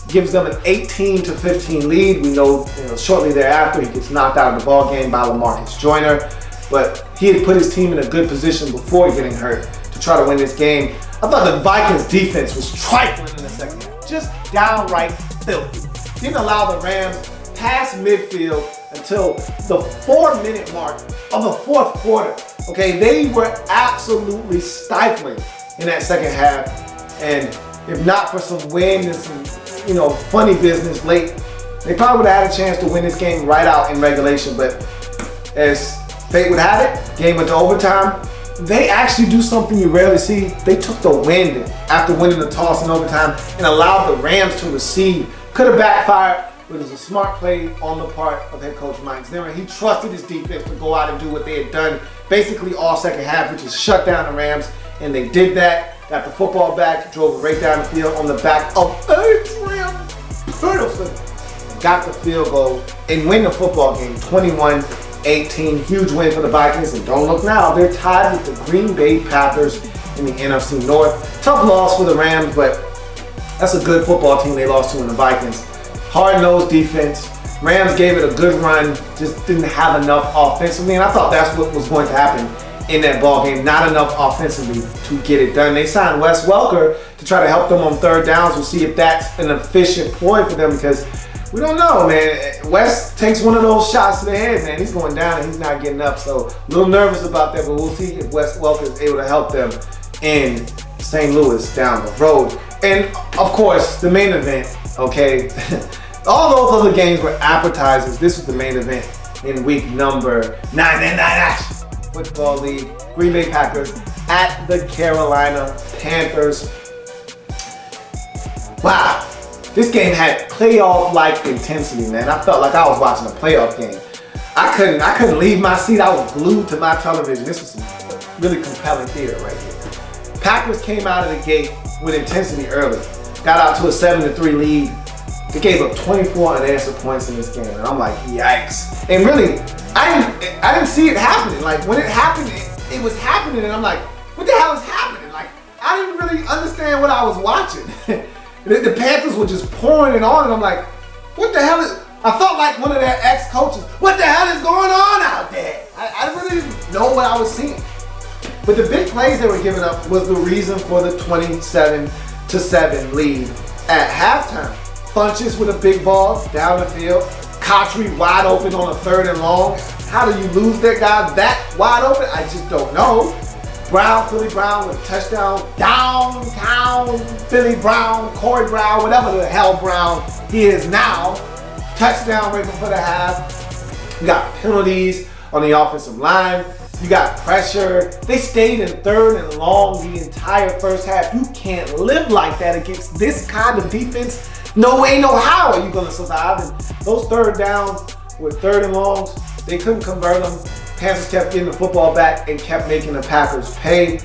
gives them an 18-15 lead. We know, shortly thereafter he gets knocked out of the ball game by LaMarcus Joyner, but he had put his team in a good position before getting hurt to try to win this game. I thought the Vikings defense was trifling in the second half, just downright filthy. Didn't allow the Rams past midfield until the 4-minute mark of the fourth quarter. Okay, they were absolutely stifling in that second half, and if not for some wind and some, funny business late, they probably would have had a chance to win this game right out in regulation. But as fate would have it, game went to overtime. They actually do something you rarely see. They took the wind after winning the toss in overtime and allowed the Rams to receive. Could have backfired, but it was a smart play on the part of head coach Mike Zimmer. He trusted his defense to go out and do what they had done basically all second half, which is shut down the Rams, and they did that. Got the football back, drove it right down the field on the back of Adrian Peterson. Got the field goal and win the football game 21-18. Huge win for the Vikings, and don't look now, they're tied with the Green Bay Packers in the NFC North. Tough loss for the Rams, but that's a good football team they lost to in the Vikings. Hard-nosed defense. Rams gave it a good run, just didn't have enough offensively, and I thought that's what was going to happen in that ball game. Not enough offensively to get it done. They signed Wes Welker to try to help them on third downs. We'll see if that's an efficient ploy for them, because we don't know, man. Wes takes one of those shots to the head, man. He's going down and he's not getting up, so a little nervous about that, but we'll see if Wes Welker is able to help them in St. Louis down the road. And of course, the main event, okay? All those other games were appetizers. This was the main event in week number 9 in the Football League. Green Bay Packers at the Carolina Panthers. Wow, this game had playoff-like intensity, man. I felt like I was watching a playoff game. I couldn't leave my seat. I was glued to my television. This was some really compelling theater right here. Packers came out of the gate with intensity early. Got out to a 7-3 lead. They gave up 24 unanswered points in this game, and I'm like, yikes. And really, I didn't see it happening. Like, when it happened, it was happening, and I'm like, what the hell is happening? Like, I didn't really understand what I was watching. The Panthers were just pouring it on, and I'm like, what the hell is... I felt like one of their ex-coaches. What the hell is going on out there? I really didn't know what I was seeing. But the big plays they were giving up was the reason for the 27-7 lead at halftime. Funches with a big ball down the field. Cotchery wide open on a 3rd and long. How do you lose that guy that wide open? I just don't know. Philly Brown with a touchdown. Downtown Philly Brown, Corey Brown, whatever the hell Brown he is now. Touchdown right before the half. You got penalties on the offensive line. You got pressure. They stayed in 3rd and long the entire first half. You can't live like that against this kind of defense. No way, no how are you going to survive. And those 3rd downs with 3rd and longs, they couldn't convert them. Panthers kept getting the football back and kept making the Packers pay.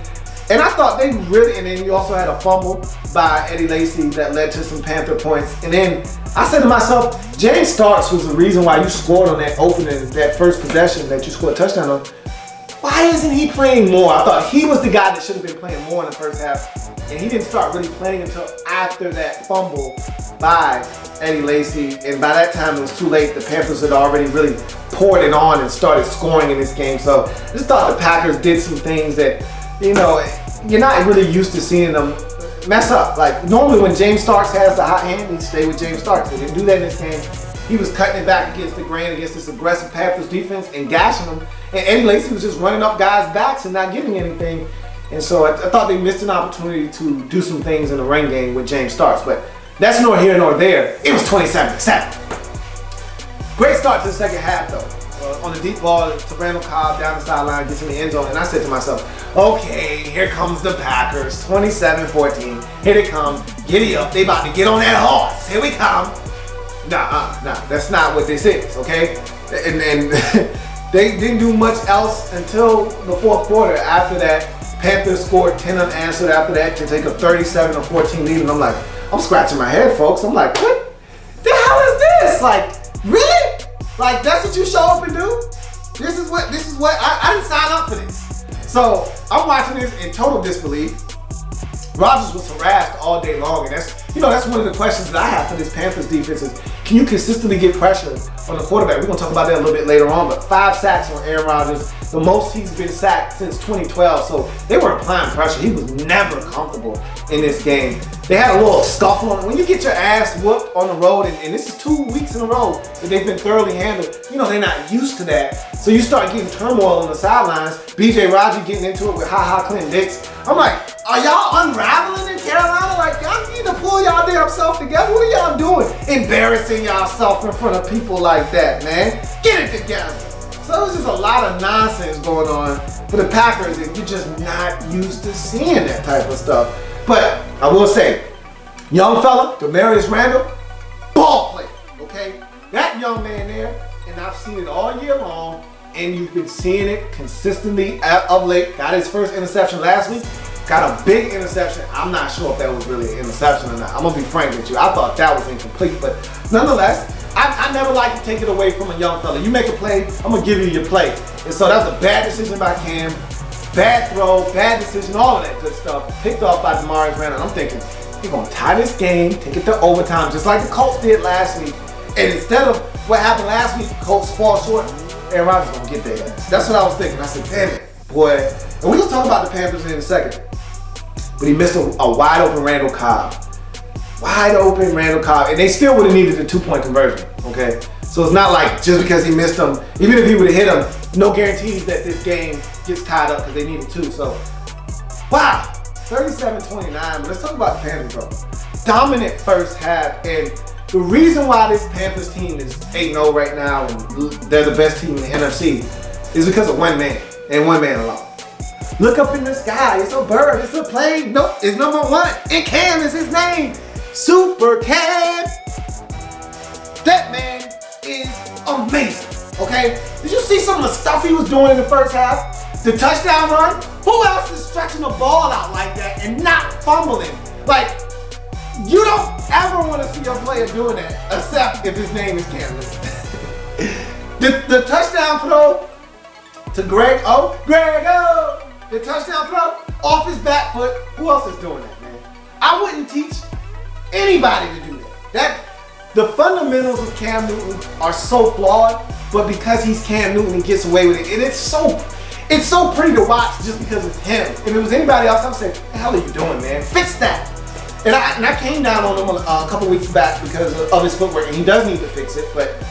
And I thought they really, and then you also had a fumble by Eddie Lacy that led to some Panther points. And then I said to myself, James Starks was the reason why you scored on that opening, that first possession that you scored a touchdown on. Why isn't he playing more? I thought he was the guy that should have been playing more in the first half. And he didn't start really playing until after that fumble by Eddie Lacy. And by that time, it was too late. The Panthers had already really poured it on and started scoring in this game. So I just thought the Packers did some things that, you know, you're not really used to seeing them mess up. Like, normally when James Starks has the hot hand, he'd stay with James Starks. They didn't do that in this game. He was cutting it back against the grain, against this aggressive Panthers defense and gashing them. And Eddie Lacy was just running up guys' backs and not getting anything. And so I thought they missed an opportunity to do some things in the run game with James Starks. But that's nor here nor there. It was 27-7. Great start to the second half, though. On the deep ball to Randall Cobb down the sideline, gets in the end zone. And I said to myself, okay, here comes the Packers. 27-14. Here they come. Giddy up. They about to get on that horse. Here we come. Nah, that's not what this is, okay? And They didn't do much else until the fourth quarter. After that, Panthers scored 10 unanswered after that to take a 37-14 lead. And I'm like, I'm scratching my head, folks. I'm like, what the hell is this? Like, really? Like, that's what you show up and do? This is what I didn't sign up for this. So I'm watching this in total disbelief. Rodgers was harassed all day long, and that's one of the questions that I have for this Panthers defense is, can you consistently get pressure on the quarterback? We're gonna talk about that a little bit later on, but 5 sacks on Aaron Rodgers, the most he's been sacked since 2012. So they were applying pressure. He was never comfortable in this game. They had a little scuffle on it. When you get your ass whooped on the road, and this is 2 weeks in a row that they've been thoroughly handled, they're not used to that. So you start getting turmoil on the sidelines. BJ Raji getting into it with Clinton Dix. I'm like, are y'all unraveling in Carolina? Like, y'all need to pull y'all damn self together. What are y'all doing? Embarrassing y'allself in front of people like that, man. Get it together. So it was just a lot of nonsense going on for the Packers, and you're just not used to seeing that type of stuff. But I will say, young fella, Demarius Randall, ball player, okay? That young man there, and I've seen it all year long, and you've been seeing it consistently of late. Got his first interception last week. Got a big interception. I'm not sure if that was really an interception or not. I'm gonna be frank with you. I thought that was incomplete, but nonetheless, I never like to take it away from a young fella. You make a play, I'm gonna give you your play. And so that was a bad decision by Cam, bad throw, bad decision, all of that good stuff. Picked off by Demarius Randall. I'm thinking, he's gonna tie this game, take it to overtime, just like the Colts did last week. And instead of what happened last week, Colts fall short, Aaron Rodgers gonna get their ass. That's what I was thinking. I said, damn it, boy. And we're gonna talk about the Panthers in a second. But he missed a wide open Randall Cobb. Wide open Randall Cobb. And they still would have needed a 2-point conversion, okay? So it's not like just because he missed them, even if he would have hit them, no guarantees that this game gets tied up because they needed 2. So, wow, 37-29. But let's talk about the Panthers, bro. Dominant first half. And the reason why this Panthers team is 8-0 right now and they're the best team in the NFC is because of one man and one man alone. Look up in the sky, it's a bird, it's a plane. Nope, it's number 1. And Cam is his name. Super Cam. That man is amazing, okay? Did you see some of the stuff he was doing in the first half? The touchdown run? Who else is stretching the ball out like that and not fumbling? Like, you don't ever want to see a player doing that, except if his name is Cam Newton. the touchdown throw to Greg O. The touchdown throw off his back foot. Who else is doing that, man? I wouldn't teach anybody to do that. The fundamentals of Cam Newton are so flawed, but because he's Cam Newton, he gets away with it. And it's so pretty to watch just because it's him. If it was anybody else, I'm saying, what the hell are you doing, man? Fix that. And I came down on him a couple weeks back because of his footwork, and he does need to fix it, but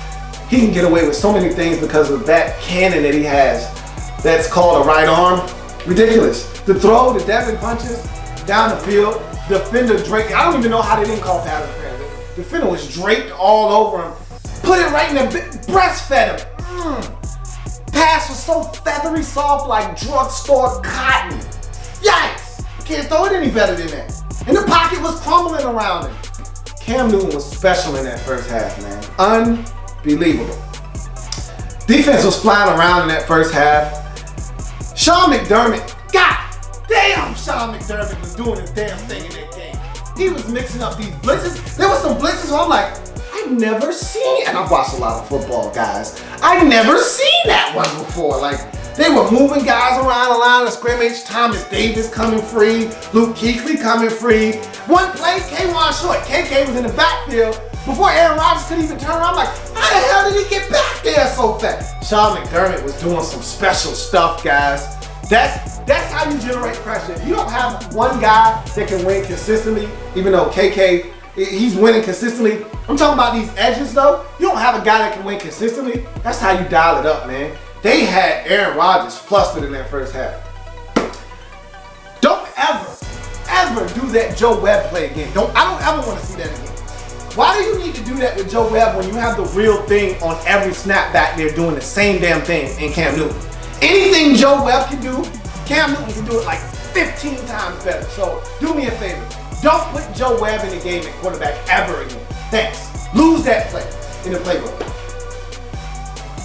he can get away with so many things because of that cannon that he has that's called a right arm. Ridiculous. The throw, the Devin punches down the field, defender draped. I don't even know how they didn't call pass interference. The defender was draped all over him. Put it right in the breastfed him. Pass was so feathery soft like drugstore cotton. Yikes! Can't throw it any better than that. And the pocket was crumbling around him. Cam Newton was special in that first half, man. Unbelievable. Defense was flying around in that first half. Sean McDermott, God damn, Sean McDermott was doing his damn thing in that game. He was mixing up these blitzes. There was some blitzes where I'm like, I've never seen, and I've watched a lot of football, guys. I've never seen that one before. Like, they were moving guys around the line of scrimmage. Thomas Davis coming free. Luke Kuechly coming free. One play, K1 short. KK was in the backfield. Before Aaron Rodgers could even turn around, I'm like, how the hell did he get back there so fast? Sean McDermott was doing some special stuff, guys. That's how you generate pressure. If you don't have one guy that can win consistently, even though KK, he's winning consistently. I'm talking about these edges, though. You don't have a guy that can win consistently. That's how you dial it up, man. They had Aaron Rodgers flustered in that first half. Don't ever do that Joe Webb play again. I don't ever want to see that again. Why do you need to do that with Joe Webb when you have the real thing on every snap back there doing the same damn thing in Cam Newton? Anything Joe Webb can do, Cam Newton can do it like 15 times better. So do me a favor. Don't put Joe Webb in the game at quarterback ever again. Thanks. Lose that play in the playbook.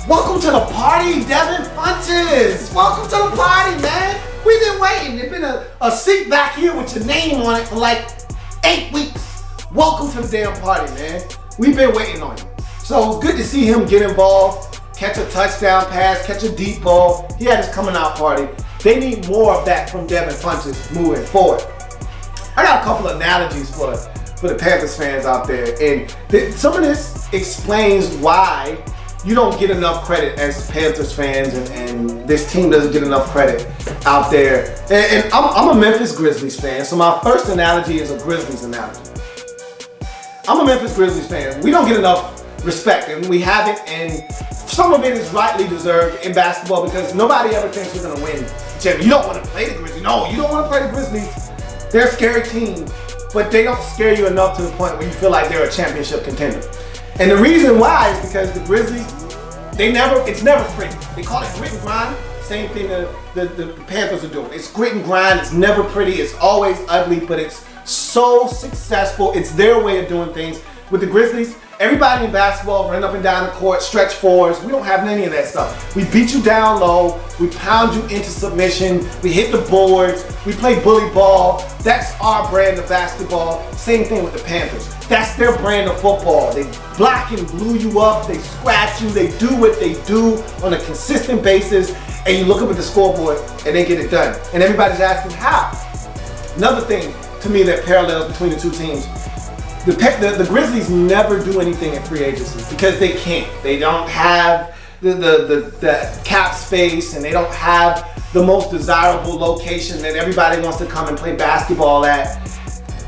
Welcome to the party, Devin Funches. Welcome to the party, man. We've been waiting. There's been a seat back here with your name on it for like 8 weeks. Welcome to the damn party, man. We've been waiting on you. So it's good to see him get involved, catch a touchdown pass, catch a deep ball. He had his coming out party. They need more of that from Devin Funches moving forward. I got a couple of analogies for the Panthers fans out there, and some of this explains why you don't get enough credit as Panthers fans, and this team doesn't get enough credit out there. And I'm a Memphis Grizzlies fan, so my first analogy is a Grizzlies analogy. I'm a Memphis Grizzlies fan. We don't get enough respect, and we haven't, and some of it is rightly deserved in basketball because nobody ever thinks we're gonna win. You don't want to play the Grizzlies. No, you don't want to play the Grizzlies. They're a scary team, but they don't scare you enough to the point where you feel like they're a championship contender. And the reason why is because the Grizzlies, it's never pretty. They call it grit and grind. Same thing the Panthers are doing. It's grit and grind. It's never pretty. It's always ugly, but it's so successful. It's their way of doing things. With the Grizzlies, everybody in basketball run up and down the court, stretch fours. We don't have any of that stuff. We beat you down low. We pound you into submission. We hit the boards. We play bully ball. That's our brand of basketball. Same thing with the Panthers. That's their brand of football. They block and glue you up. They scratch you. They do what they do on a consistent basis. And you look up at the scoreboard and they get it done. And everybody's asking how. Another thing to me that parallels between the two teams, the Grizzlies never do anything at free agency because they can't. They don't have the cap space, and they don't have the most desirable location that everybody wants to come and play basketball at.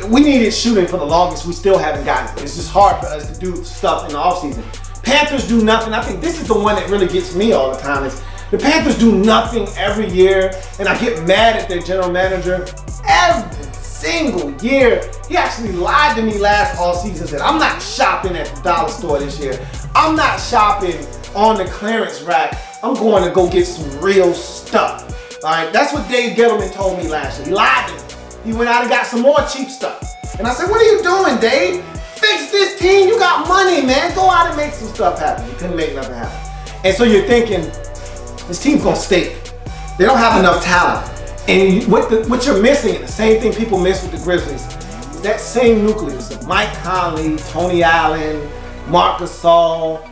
We needed shooting for the longest. We still haven't gotten it. It's just hard for us to do stuff in the offseason. Panthers do nothing. I think this is the one that really gets me all the time is the Panthers do nothing every year, and I get mad at their general manager every single year. He actually lied to me last all season, said, I'm not shopping at the dollar store this year. I'm not shopping on the clearance rack. I'm going to go get some real stuff. All right, that's what Dave Gettleman told me last year. He lied to me. He went out and got some more cheap stuff. And I said, what are you doing, Dave? Fix this team. You got money, man. Go out and make some stuff happen. You couldn't make nothing happen. And so you're thinking, this team's going to stink. They don't have enough talent. And what you're missing, and the same thing people miss with the Grizzlies, is that same nucleus of Mike Conley, Tony Allen, Marc Gasol.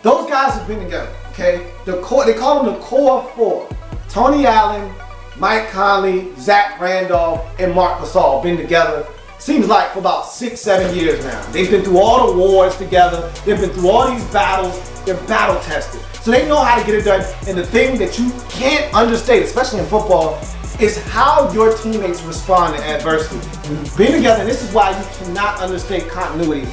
Those guys have been together, okay? They call them the core four. Tony Allen, Mike Conley, Zach Randolph, and Marc Gasol been together, seems like for about 6-7 years now. They've been through all the wars together. They've been through all these battles. They're battle tested. So they know how to get it done. And the thing that you can't understate, especially in football, is how your teammates respond to adversity. When you've been together, and this is why you cannot understate continuity.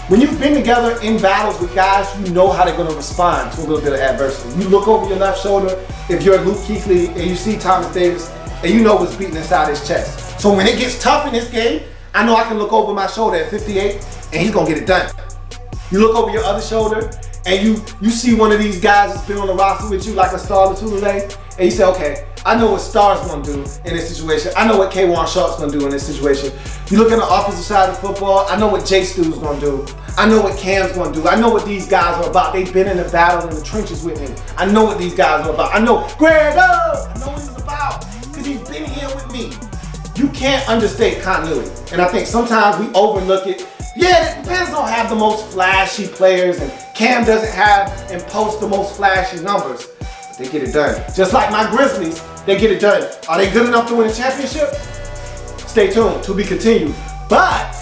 When you've been together in battles with guys, you know how they're going to respond to a little bit of adversity. You look over your left shoulder, if you're Luke Kuechly, and you see Thomas Davis, and you know what's beating inside his chest. So when it gets tough in this game, I know I can look over my shoulder at 58, and he's going to get it done. You look over your other shoulder, and you see one of these guys that's been on the roster with you like a Star Latulele, and you say, okay, I know what Star's gonna do in this situation. I know what K1 Sharp's gonna do in this situation. You look at the offensive side of football, I know what Jay Stu's gonna do. I know what Cam's gonna do. I know what these guys are about. They've been in the battle in the trenches with me. I know what these guys are about. I know Grego! I know what he's about, because he's been here with me. You can't understate continuity. And I think sometimes we overlook it. Yeah, the Panthers don't have the most flashy players, and Cam doesn't have and post the most flashy numbers. But they get it done. Just like my Grizzlies, they get it done. Are they good enough to win a championship? Stay tuned, to be continued. But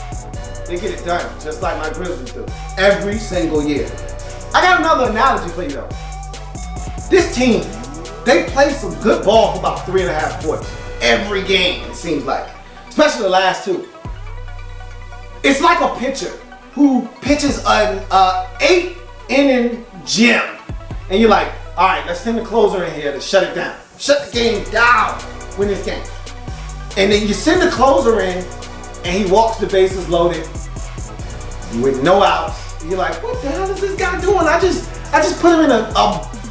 they get it done, just like my Grizzlies do, every single year. I got another analogy for you though. This team, they play some good ball for about 3.5 quarters. Every game, it seems like. Especially the last two. It's like a pitcher who pitches an 8-inning gem. And you're like, all right, let's send the closer in here to shut it down. Shut the game down, win this game. And then you send the closer in, and he walks the bases loaded with no outs. And you're like, what the hell is this guy doing? I just put him in a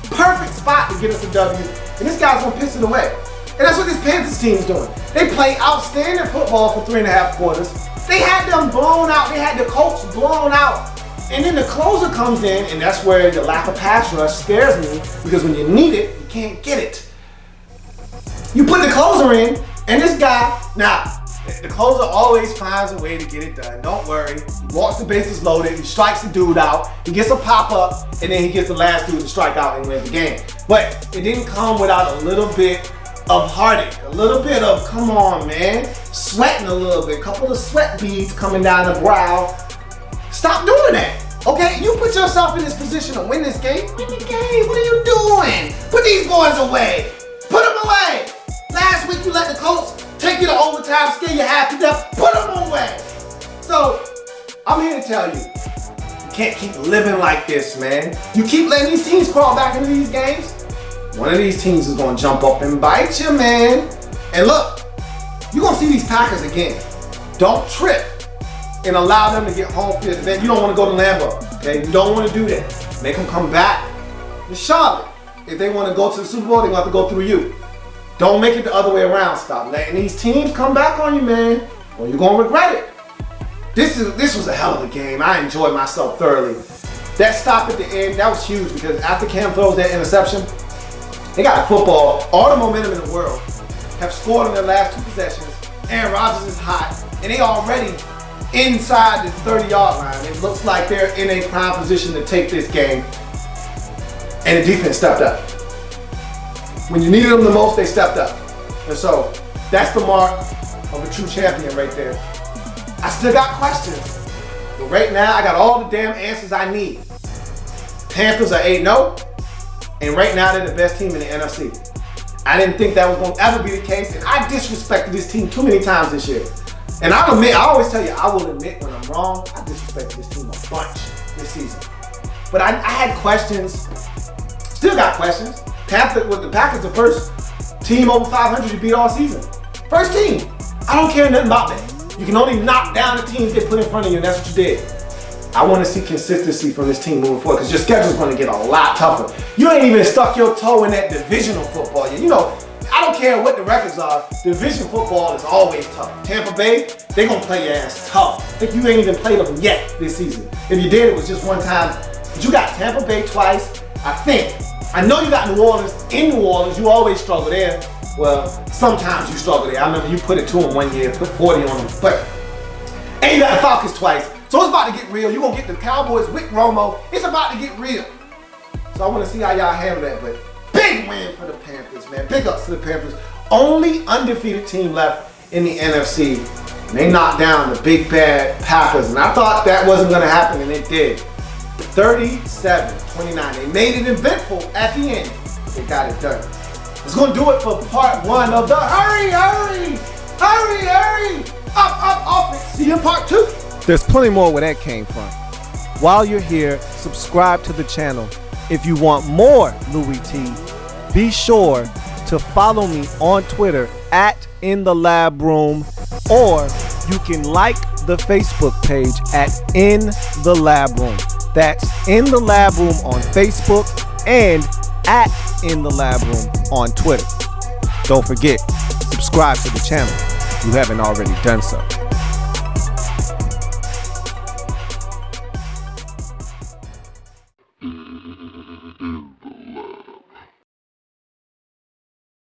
perfect spot to get us a W, and this guy's gonna piss it away. And that's what this Panthers team's doing. They play outstanding football for 3.5 quarters. They had them blown out. They had the Colts blown out And then the closer comes in, and that's where the lack of pass rush scares me, because when you need it, you can't get it. You put the closer in, and this guy, now, the closer always finds a way to get it done. Don't worry. He walks the bases loaded, he strikes the dude out, he gets a pop-up, and then he gets the last dude to strike out and wins the game. But it didn't come without a little bit of heartache, a little bit of, come on, man, sweating a little bit, a couple of sweat beads coming down the brow. Stop doing that. Okay, you put yourself in this position to win this game. Win the game. What are you doing? Put these boys away. Put them away. Last week you let the Colts take you to overtime, scare you half to death. Put them away. So I'm here to tell you, you can't keep living like this, man. You keep letting these teams crawl back into these games, one of these teams is gonna jump up and bite you, man. And look, you're gonna see these Packers again. Don't trip and allow them to get home field advantage. You don't want to go to Lambeau, okay? You don't want to do that. Make them come back to Charlotte. If they want to go to the Super Bowl, they're going to have to go through you. Don't make it the other way around. Stop letting these teams come back on you, man, or you're going to regret it. This was a hell of a game. I enjoyed myself thoroughly. That stop at the end, that was huge, because after Cam throws that interception, they got the football, all the momentum in the world, have scored in their last 2 possessions. Aaron Rodgers is hot, and they already inside the 30-yard line. It looks like they're in a prime position to take this game. And the defense stepped up. When you needed them the most, they stepped up. And so that's the mark of a true champion right there. I still got questions, but right now I got all the damn answers I need. Panthers are 8-0, and right now they're the best team in the NFC. I didn't think that was going to ever be the case, and I disrespected this team too many times this year. And I'll admit, I always tell you, I will admit when I'm wrong. I disrespected this team a bunch this season. But I had questions, still got questions. The Packers the first team over 500 to beat all season. First team. I don't care nothing about that. You can only knock down the teams they put in front of you, and that's what you did. I want to see consistency from this team moving forward, because your schedule's going to get a lot tougher. You ain't even stuck your toe in that divisional football yet. You know, I don't care what the records are, division football is always tough. Tampa Bay, they gonna play your ass tough. I think you ain't even played them yet this season. If you did, it was just one time. But you got Tampa Bay twice, I think. I know you got New Orleans. In New Orleans, you always struggle there. Well, sometimes you struggle there. I remember you put it to them one year, put 40 on them. But, and you got the Falcons twice. So it's about to get real. You're gonna get the Cowboys with Romo. It's about to get real. So I wanna see how y'all handle that, but big win for the Panthers, man. Big ups to the Panthers. Only undefeated team left in the NFC. And they knocked down the big bad Packers. And I thought that wasn't going to happen, and it did. 37-29. They made it eventful at the end. They got it done. It's going to do it for part 1 of the hurry, up offense. See you in part 2. There's plenty more where that came from. While you're here, subscribe to the channel. If you want more Louie T, be sure to follow me on Twitter at In the Lab Room, or you can like the Facebook page at In the Lab Room. That's In the Lab Room on Facebook and at In the Lab Room on Twitter. Don't forget, subscribe to the channel if you haven't already done so.